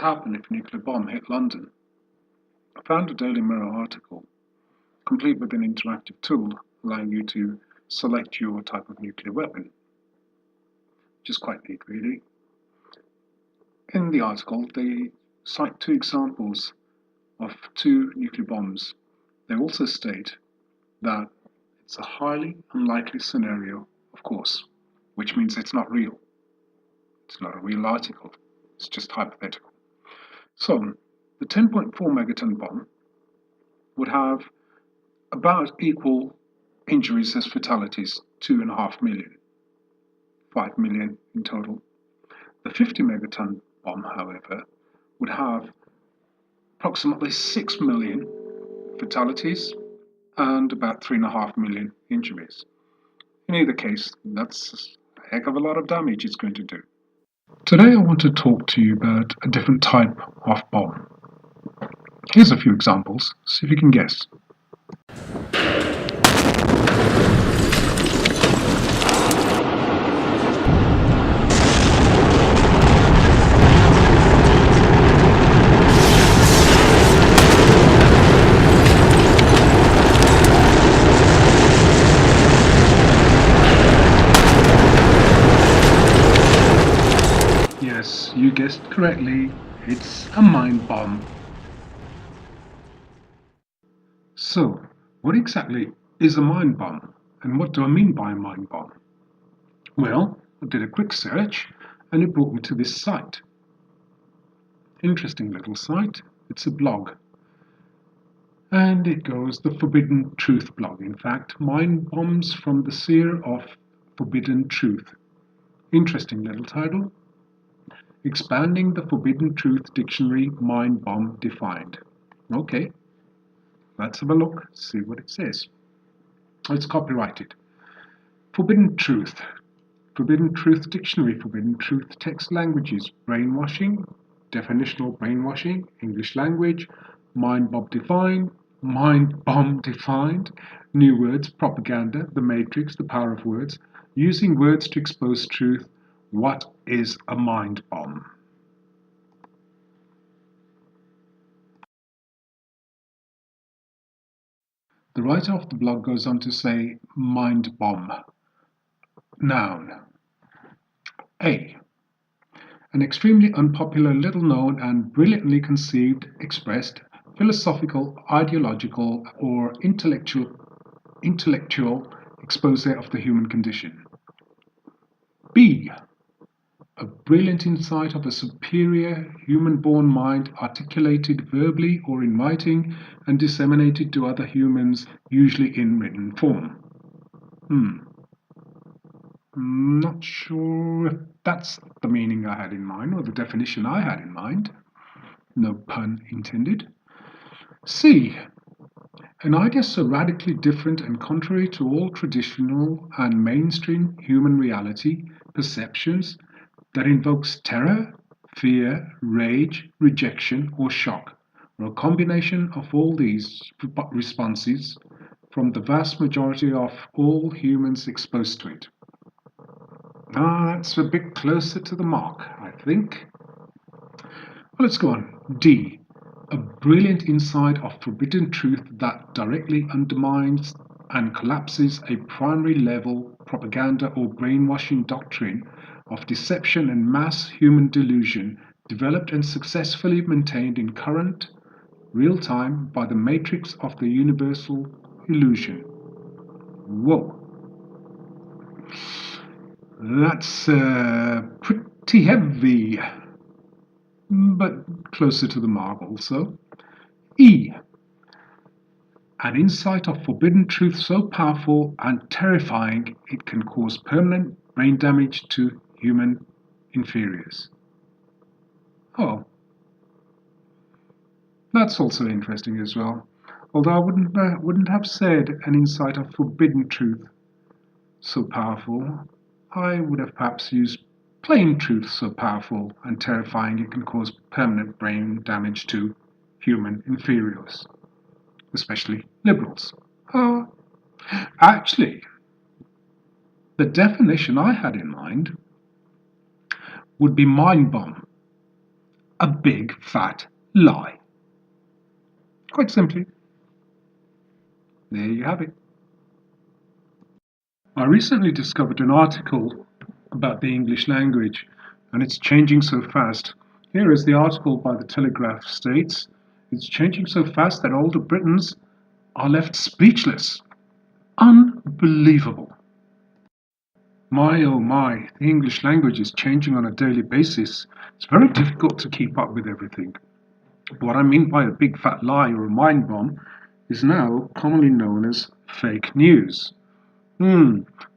happen if a nuclear bomb hit London? I found a Daily Mirror article, complete with an interactive tool allowing you to select your type of nuclear weapon, which is quite neat, really. In the article, they cite two examples of two nuclear bombs. They also state that it's a highly unlikely scenario, of course, which means it's not real. It's not a real article, it's just hypothetical. So, the 10.4 megaton bomb would have about equal injuries as fatalities, 2.5 million, 5 million in total. The 50 megaton bomb, however, would have approximately 6 million fatalities and about 3.5 million injuries. In either case, that's a heck of a lot of damage it's going to do. Today I want to talk to you about a different type of bomb. Here's a few examples, see if you can guess. Yes, you guessed correctly, it's a mind bomb. So, what exactly is a mind bomb? And what do I mean by a mind bomb? Well, I did a quick search and it brought me to this site. Interesting little site. It's a blog. And it goes, the Forbidden Truth blog. In fact, Mind Bombs from the Seer of Forbidden Truth. Interesting little title. Expanding the Forbidden Truth Dictionary, Mind Bomb Defined. Okay, let's have a look, see what it says. It's copyrighted. Forbidden Truth. Forbidden Truth Dictionary, Forbidden Truth Text Languages, Brainwashing, Definitional Brainwashing, English Language, Mind Bomb Defined, New Words, Propaganda, The Matrix, The Power of Words, Using Words to Expose Truth. What is a mind bomb? The writer of the blog goes on to say, mind bomb. Noun. A. An extremely unpopular, little known and brilliantly conceived, expressed, philosophical, ideological, or intellectual expose of the human condition. B. A brilliant insight of a superior human-born mind articulated verbally or in writing and disseminated to other humans, usually in written form. Not sure if that's the meaning I had in mind or the definition I had in mind. No pun intended. C. An idea so radically different and contrary to all traditional and mainstream human reality perceptions that invokes terror, fear, rage, rejection, or shock, or a combination of all these responses from the vast majority of all humans exposed to it. That's a bit closer to the mark, I think. Well, let's go on. D. A brilliant insight of forbidden truth that directly undermines and collapses a primary level propaganda or brainwashing doctrine of deception and mass human delusion developed and successfully maintained in current real time by the matrix of the universal illusion. Whoa. That's pretty heavy, but closer to the mark also. E. An insight of forbidden truth so powerful and terrifying it can cause permanent brain damage to human inferiors. Oh, that's also interesting as well. Although I wouldn't have said an insight of forbidden truth so powerful, I would have perhaps used plain truth so powerful and terrifying it can cause permanent brain damage to human inferiors, especially liberals. Actually, the definition I had in mind would be mind bomb. a big fat lie. Quite simply. There you have it. I recently discovered an article about the English language, and it's changing so fast. Here is the article by the Telegraph states, it's changing so fast that older Britons are left speechless. Unbelievable. My oh my, the English language is changing on a daily basis. It's very difficult to keep up with everything. What I mean by a big fat lie or a mind bomb is now commonly known as fake news.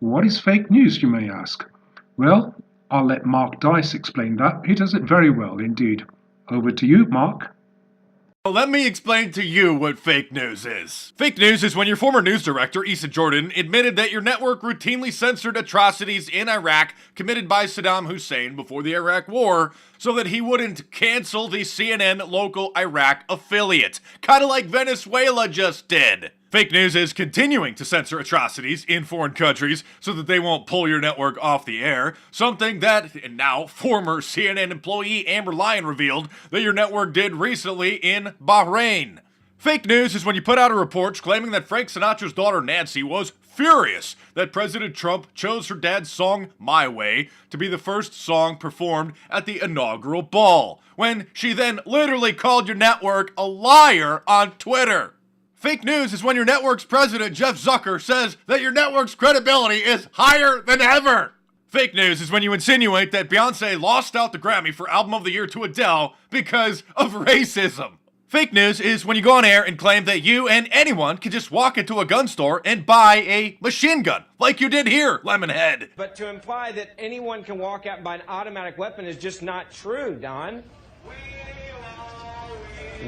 What is fake news, you may ask? Well, I'll let Mark Dice explain that. He does it very well indeed. Over to you, Mark. Well, let me explain to you what fake news is. Fake news is when your former news director, Issa Jordan, admitted that your network routinely censored atrocities in Iraq committed by Saddam Hussein before the Iraq War so that he wouldn't cancel the CNN local Iraq affiliate, kind of like Venezuela just did. Fake news is continuing to censor atrocities in foreign countries so that they won't pull your network off the air, something that, and now, former CNN employee Amber Lyon revealed that your network did recently in Bahrain. Fake news is when you put out a report claiming that Frank Sinatra's daughter Nancy was furious that President Trump chose her dad's song My Way to be the first song performed at the inaugural ball, when she then literally called your network a liar on Twitter. Fake news is when your network's president, Jeff Zucker, says that your network's credibility is higher than ever. Fake news is when you insinuate that Beyonce lost out the Grammy for Album of the Year to Adele because of racism. Fake news is when you go on air and claim that you and anyone can just walk into a gun store and buy a machine gun, like you did here, Lemonhead. But to imply that anyone can walk out and buy an automatic weapon is just not true, Don.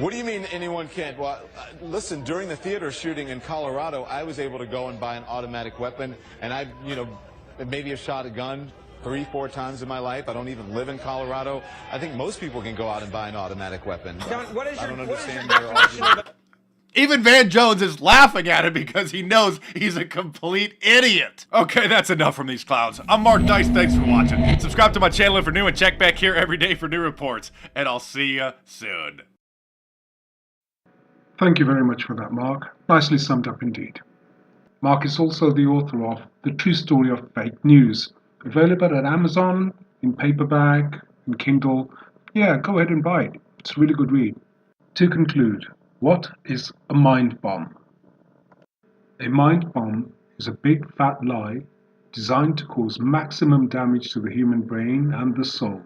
What do you mean anyone can't? Well, listen, during the theater shooting in Colorado, I was able to go and buy an automatic weapon, and I, maybe have shot a gun 3-4 times in my life. I don't even live in Colorado. I think most people can go out and buy an automatic weapon. Don, I don't understand their argument. Even Van Jones is laughing at it because he knows he's a complete idiot. Okay, that's enough from these clowns. I'm Mark Dice, thanks for watching. Subscribe to my channel if you're new and check back here every day for new reports. And I'll see you soon. Thank you very much for that, Mark. Nicely summed up indeed. Mark is also the author of The True Story of Fake News, available at Amazon, in paperback, in Kindle. Yeah, go ahead and buy it. It's a really good read. To conclude, what is a mind bomb? A mind bomb is a big fat lie designed to cause maximum damage to the human brain and the soul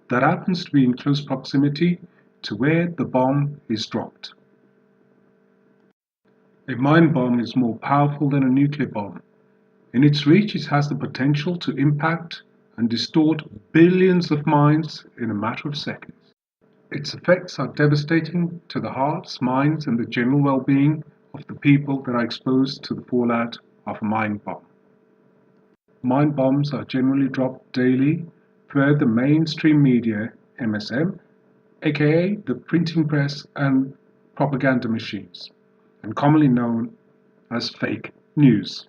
that happens to be in close proximity to where the bomb is dropped. A mind bomb is more powerful than a nuclear bomb. In its reach, it has the potential to impact and distort billions of minds in a matter of seconds. Its effects are devastating to the hearts, minds, and the general well-being of the people that are exposed to the fallout of a mind bomb. Mind bombs are generally dropped daily via the mainstream media, MSM, aka the printing press and propaganda machines, and commonly known as fake news.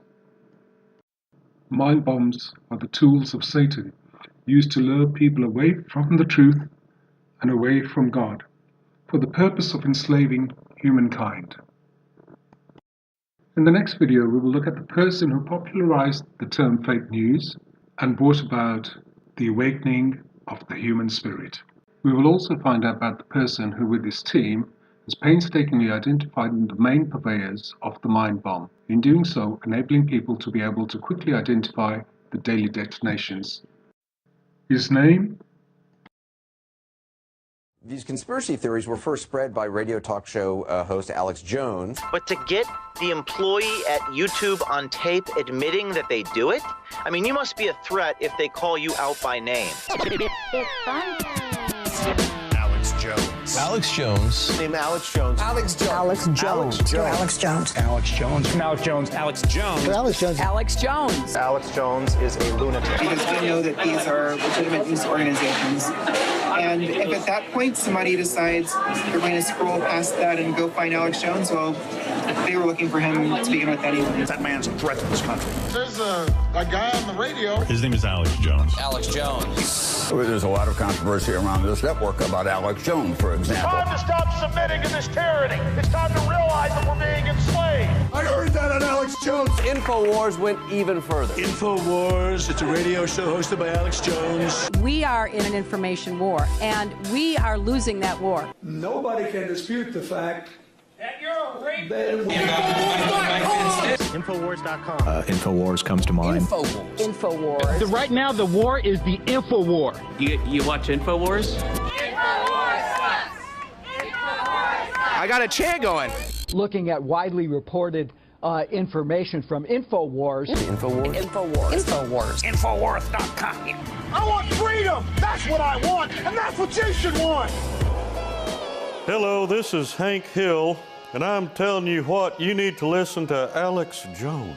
Mind bombs are the tools of Satan, used to lure people away from the truth and away from God, for the purpose of enslaving humankind. In the next video, we will look at the person who popularized the term fake news and brought about the awakening of the human spirit. We will also find out about the person who, with his team, has painstakingly identified the main purveyors of the mind bomb, in doing so enabling people to be able to quickly identify the daily detonations. His name? These conspiracy theories were first spread by radio talk show host Alex Jones. But to get the employee at YouTube on tape admitting that they do it? I mean, you must be a threat if they call you out by name. It's fun. Alex Jones. Alex Jones. Name Alex Jones. Alex Jones. Alex Jones. Alex Jones. Alex Jones. Alex Jones. Alex Jones. Alex Jones. Alex Jones. Alex Jones is a lunatic. Because I know that these are legitimate news organizations. And if at that point somebody decides they're going to scroll past that and go find Alex Jones, well, They were looking for him to begin with anyway. That man's a threat to this country. There's a guy on the radio. His name is Alex Jones. Alex Jones. There's a lot of controversy around this network about Alex Jones, for example. It's time to stop submitting to this tyranny. It's time to realize that we're being enslaved. I heard that on Alex Jones. InfoWars went even further. InfoWars, it's a radio show hosted by Alex Jones. We are in an information war, and we are losing that war. Nobody can dispute the fact that you're a rapist. Infowars.com. Infowars comes to mind. Infowars. Right now, the war is the info war. You watch InfoWars? I got a chant going. Looking at widely reported information from InfoWars. InfoWars? Infowars. Infowars.com. I want freedom. That's what I want, and that's what you should want. Hello, this is Hank Hill, and I'm telling you what, you need to listen to Alex Jones.